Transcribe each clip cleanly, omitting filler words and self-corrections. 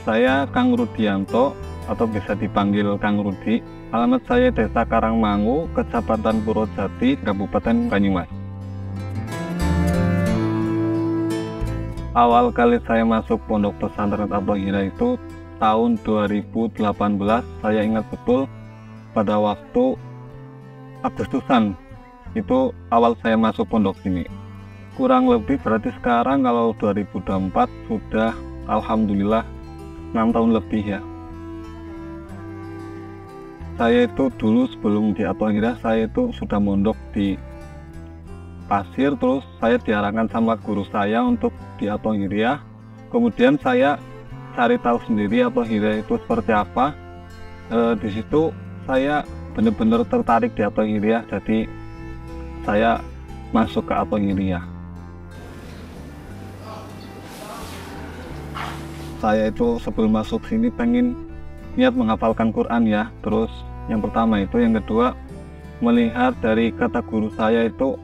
Saya Kang Rudianto atau bisa dipanggil Kang Rudi. Alamat saya Desa Karangmangu, Kecamatan Purwojati, Kabupaten Banyumas. Awal kali saya masuk Pondok Pesantren At-Thahirah itu tahun 2018. Saya ingat betul pada waktu Agustusan itu awal saya masuk pondok sini. Kurang lebih berarti sekarang kalau 2024 sudah alhamdulillah 6 tahun lebih ya. Saya itu dulu sebelum di At-Thahirah saya itu sudah mondok di Pasir, terus saya diarahkan sama guru saya untuk di At-Thahirah. Kemudian saya cari tahu sendiri At-Thahirah itu seperti apa. Di situ saya benar-benar tertarik di At-Thahirah, jadi saya masuk ke At-Thahirah. Saya itu sebelum masuk sini pengen niat menghafalkan Quran ya. Terus yang pertama itu, yang kedua melihat dari kata guru saya itu,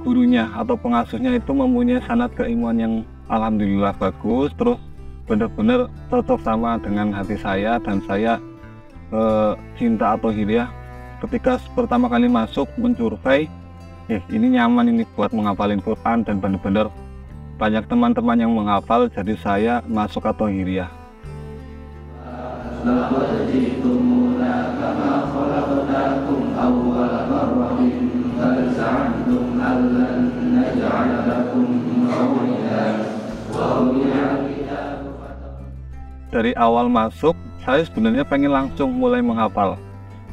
gurunya atau pengasuhnya itu mempunyai sanad keimanan yang alhamdulillah bagus, terus benar-benar cocok sama dengan hati saya, dan saya cinta At-Thahirah. Ketika pertama kali masuk mensurvei, ini nyaman ini buat menghafalin Quran, dan benar-benar banyak teman-teman yang menghafal, jadi saya masuk At-Thahirah. Dari awal masuk, saya sebenarnya pengen langsung mulai menghafal,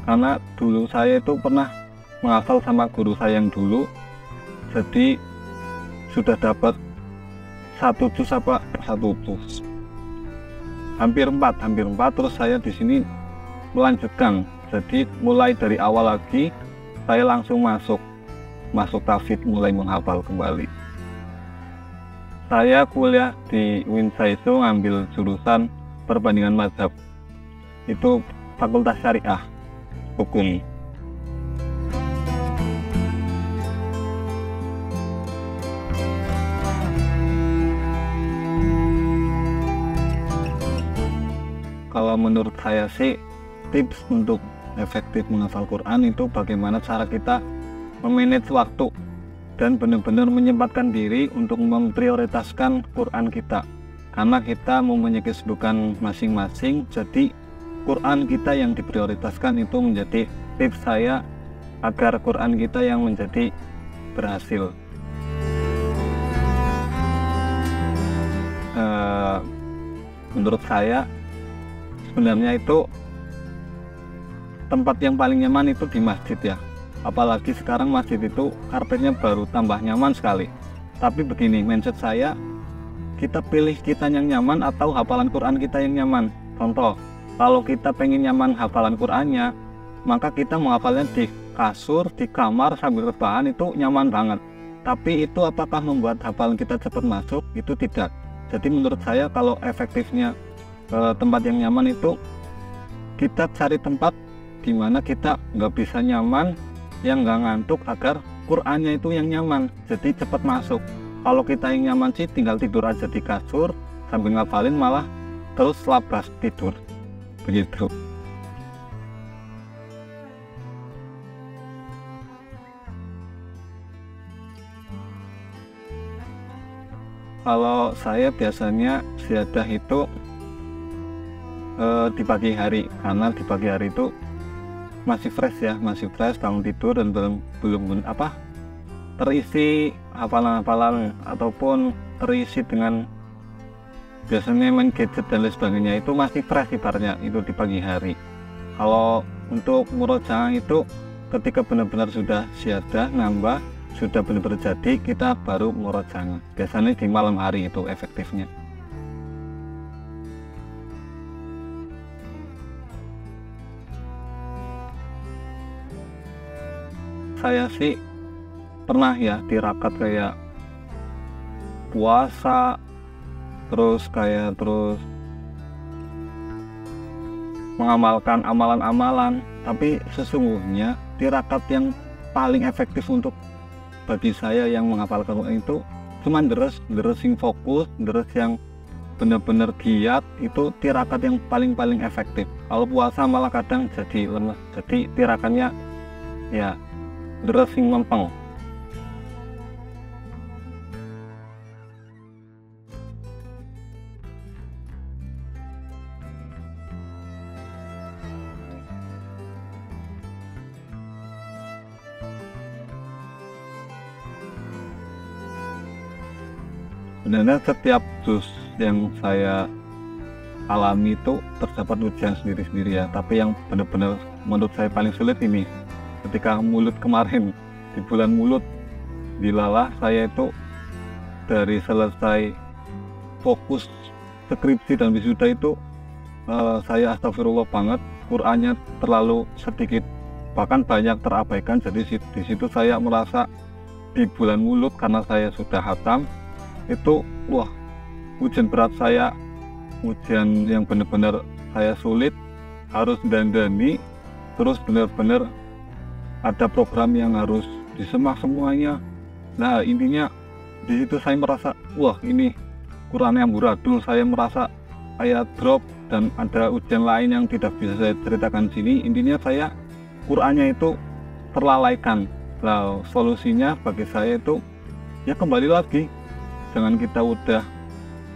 karena dulu saya itu pernah menghafal sama guru saya yang dulu, jadi sudah dapat satu juz hampir empat, terus saya di sini melanjutkan, jadi mulai dari awal lagi saya langsung masuk tahfidz, mulai menghafal kembali. Saya kuliah di Winsa itu ngambil jurusan perbandingan mazhab, itu Fakultas Syariah Hukum. Kalau menurut saya sih, tips untuk efektif menghafal Quran itu bagaimana cara kita memanage waktu dan benar-benar menyempatkan diri untuk memprioritaskan Quran kita, karena kita mempunyai kesibukan masing-masing, jadi Quran kita yang diprioritaskan. Itu menjadi tips saya agar Quran kita yang menjadi berhasil. Menurut saya sebenarnya itu tempat yang paling nyaman itu di masjid ya, apalagi sekarang masjid itu karpetnya baru tambah nyaman sekali. Tapi begini, mindset saya, kita pilih kita yang nyaman atau hafalan Quran kita yang nyaman. Contoh, kalau kita pengen nyaman hafalan Qurannya, maka kita menghafalnya di kasur, di kamar sambil rebahan, itu nyaman banget. Tapi itu apakah membuat hafalan kita cepat masuk? Itu tidak. Jadi menurut saya kalau efektifnya tempat yang nyaman itu, kita cari tempat di mana kita nggak bisa nyaman, yang nggak ngantuk, agar Qurannya itu yang nyaman, jadi cepat masuk. Kalau kita yang nyaman sih tinggal tidur aja di kasur sambil ngafalin, malah terus labas tidur begitu. Kalau saya biasanya ziyadah itu di pagi hari, karena di pagi hari itu masih fresh ya, bangun tidur dan belum terisi hafalan-hafalan ataupun terisi dengan biasanya main gadget dan lain sebagainya, itu masih fresh ibaratnya itu di pagi hari. Kalau untuk murojaah itu ketika benar-benar sudah ziyadah nambah, sudah benar-benar jadi, kita baru murojaah. Biasanya di malam hari itu efektifnya. Saya sih pernah ya tirakat kayak puasa, terus mengamalkan amalan-amalan. Tapi sesungguhnya tirakat yang paling efektif untuk bagi saya yang menghafalkan Quran itu cuma deres sing fokus, deres yang benar-benar giat itu tirakat yang paling efektif. Kalau puasa malah kadang jadi lemes, jadi tirakannya ya dressing mempeng. Sebenarnya setiap juz yang saya alami itu terdapat ujian sendiri-sendiri ya, tapi yang benar-benar menurut saya paling sulit ini ketika mulut kemarin, di bulan mulut dilalah saya itu dari selesai fokus skripsi dan wisuda itu saya astagfirullah banget, Qur'annya terlalu sedikit, bahkan banyak terabaikan. Jadi di situ saya merasa di bulan mulut karena saya sudah hatam itu wah, ujian berat saya, ujian yang benar-benar saya sulit, harus dandani, terus benar-benar ada program yang harus disemak semuanya. Nah intinya di situ saya merasa wah, ini Quran yang amburadul, saya merasa saya drop dan ada ujian lain yang tidak bisa saya ceritakan sini. Intinya saya Qurannya itu terlalaikan. Nah solusinya bagi saya itu ya kembali lagi, jangan kita udah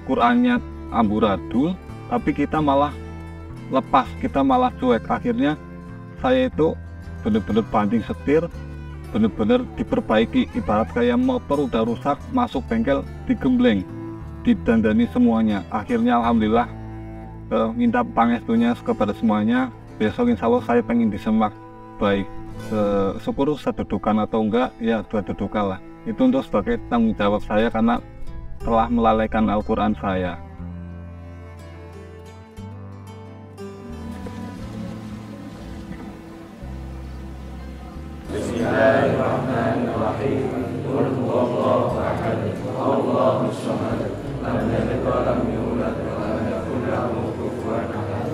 Qurannya amburadul tapi kita malah lepas, kita malah cuek. Akhirnya saya itu benar-benar banting setir, benar-benar diperbaiki, ibarat kayak motor udah rusak masuk bengkel digembleng, didandani semuanya. Akhirnya alhamdulillah minta pangestunya kepada semuanya, besok insya Allah saya pengen disemak baik, syukur sedudukan atau enggak ya dua dudukan lah. Itu untuk sebagai tanggung jawab saya karena telah melalaikan Al-Quran saya. Bismillahirrahmanirrahim. Qul huwallahu ahad, Allahus samad, lam yalid wa lam yulad wa lam yakul lahu kufuwan ahad.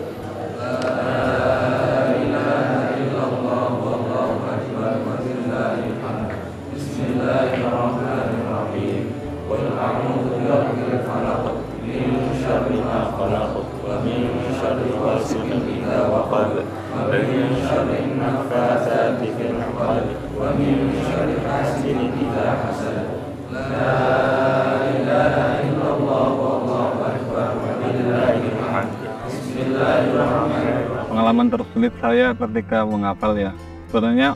La ilaha illallah wallahu akbar wa lillahil hamd. Bismillahirrahmanirrahim. Qul a'udzu birabbil falaq, min syarri ma khalaq, wa min syarri ghasiqin idza waqab, wa min syarri naffatsati fil 'uqad, wa min syarri hasidin idza hasad. La ilaha illallah wallahu akbar wa lillahil hamd. Bismillahirrahmanirrahim. Pengalaman tersulit saya ketika menghafal ya, sebenarnya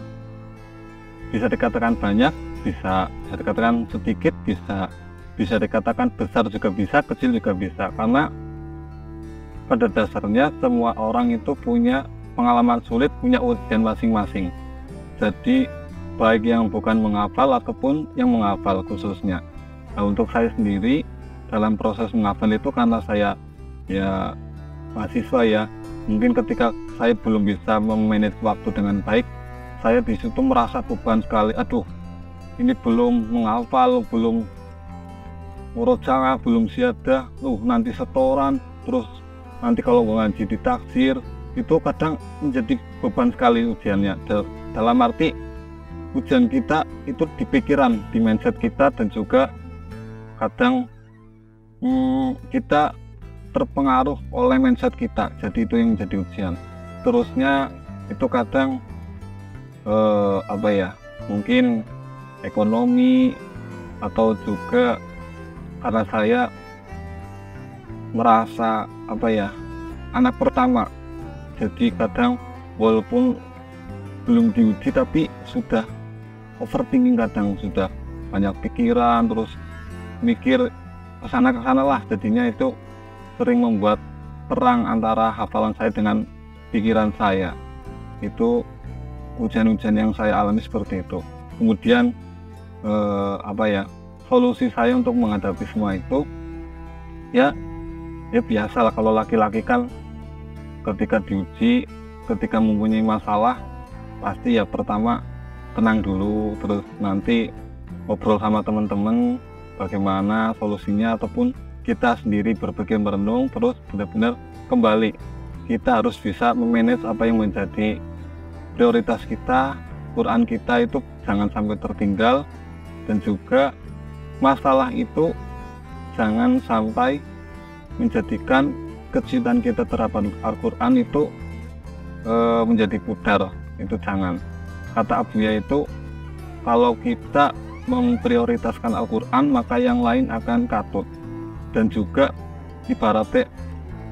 bisa dikatakan banyak, bisa dikatakan sedikit, bisa dikatakan besar juga bisa, kecil juga bisa. Karena pada dasarnya semua orang itu punya pengalaman sulit, punya ujian masing-masing. Jadi baik yang bukan menghafal ataupun yang menghafal khususnya. Nah, untuk saya sendiri dalam proses menghafal itu karena saya ya mahasiswa ya, mungkin ketika saya belum bisa memanage waktu dengan baik, saya di situ merasa beban sekali. Aduh, ini belum menghafal, belum murojaah, belum siadah, nanti setoran, terus nanti kalau ngaji ditaksir, itu kadang menjadi beban sekali ujiannya. Dalam arti ujian kita itu di pikiran, di mindset kita, dan juga kadang kita terpengaruh oleh mindset kita, jadi itu yang jadi ujian. Terusnya itu kadang mungkin ekonomi, atau juga karena saya merasa anak pertama, jadi kadang walaupun belum diuji tapi sudah overthinking, kadang sudah banyak pikiran, terus mikir kesana lah, jadinya itu sering membuat perang antara hafalan saya dengan pikiran saya. Itu ujian-ujian yang saya alami seperti itu. Kemudian solusi saya untuk menghadapi semua itu ya biasalah, kalau laki-laki kan ketika diuji, ketika mempunyai masalah pasti ya pertama tenang dulu, terus nanti ngobrol sama teman-teman bagaimana solusinya, ataupun kita sendiri berpikir merenung, terus benar-benar kembali kita harus bisa memanage apa yang menjadi prioritas kita. Quran kita itu jangan sampai tertinggal, dan juga masalah itu jangan sampai menjadikan kecintaan kita terhadap Al-Quran itu menjadi pudar. Itu jangan. Kata Abuya itu, kalau kita memprioritaskan Al-Quran maka yang lain akan katut. Dan juga ibaratnya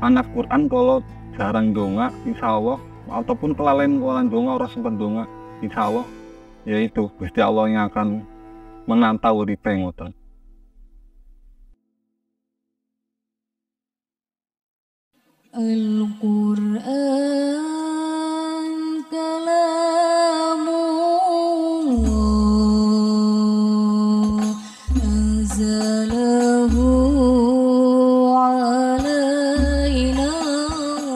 anak Quran kalau jarang donga, insya Allah, ataupun kelalen donga orang sempat donga, insya Allah yaitu Gusti Allah yang akan menantau di pengotan. Al-Quran kalamullah anzalahu alaina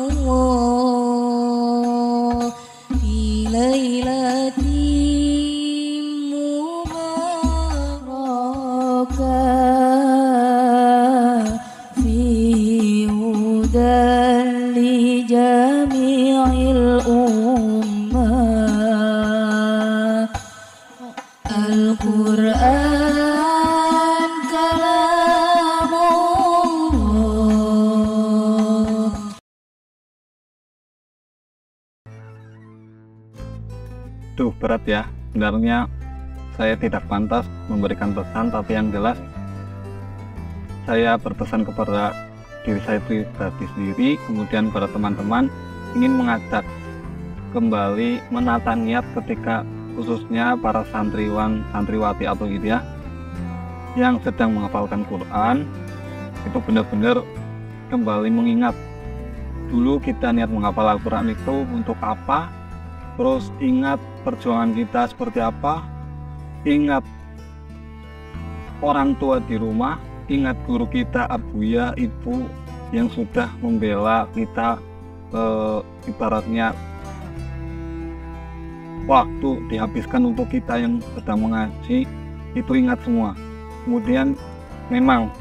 Allah fi lailatin mubarakah fi hudan li jami'il ummah. Al-Quran kalamullah. Tuh berat ya, sebenarnya saya tidak pantas memberikan pesan, tapi yang jelas saya berpesan kepada diri saya pribadi sendiri, kemudian para teman-teman ingin mengajak kembali menata niat ketika khususnya para santriwan, santriwati atau hidayah yang sedang menghafalkan Quran, itu benar-benar kembali mengingat dulu kita niat menghafal Al-Quran itu untuk apa, terus ingat perjuangan kita seperti apa, ingat orang tua di rumah, ingat guru kita, abuya, ibu yang sudah membela kita, ibaratnya waktu dihabiskan untuk kita yang sedang mengaji, itu ingat semua. Kemudian memang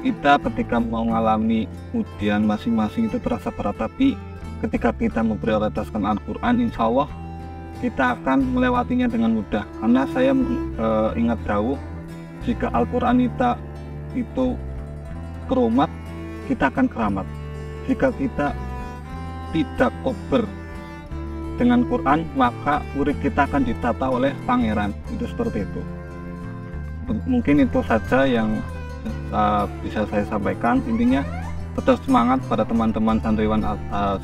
kita ketika mengalami ujian masing-masing itu terasa berat, tapi ketika kita memprioritaskan Al-Quran, insya Allah kita akan melewatinya dengan mudah. Karena saya ingat jauh, jika Al-Quran itu kerumat, kita akan keramat. Jika kita tidak kober dengan Quran, maka urip kita akan ditata oleh pangeran. Itu seperti itu. Mungkin itu saja yang bisa saya sampaikan. Intinya tetap semangat pada teman-teman santriwan,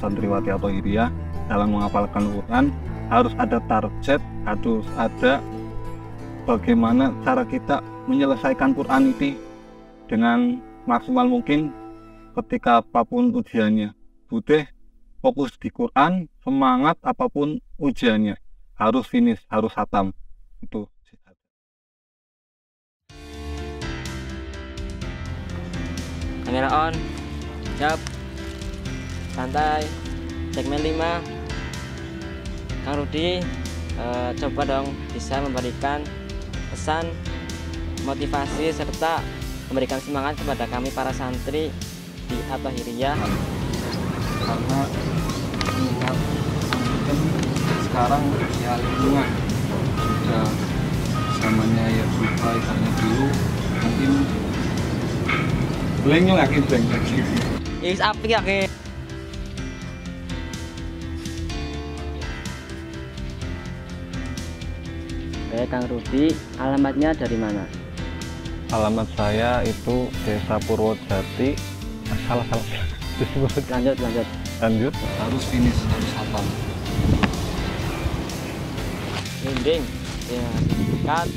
santriwati atau hidayah dalam menghafalkan Quran. Harus ada target, harus ada bagaimana cara kita menyelesaikan Quran ini dengan maksimal mungkin ketika apapun ujiannya. Butuh fokus di Quran, semangat apapun ujiannya, harus finish, harus khatam. Itu kamera on, siap, santai, segmen 5. Kang Rudi, coba dong bisa memberikan pesan, motivasi, serta memberikan semangat kepada kami para santri di At-Tahiriyah. karena mengingat kan sekarang usia lingkungan sudah zamannya ya berubah, karena dulu mungkin blank lagi. Is apik ya ke. Kang Rudi, alamatnya dari mana? Alamat saya itu Desa Purwojati. Salah disebut. Lanjut, harus finish, harus hafal. Dinding, ya, cut.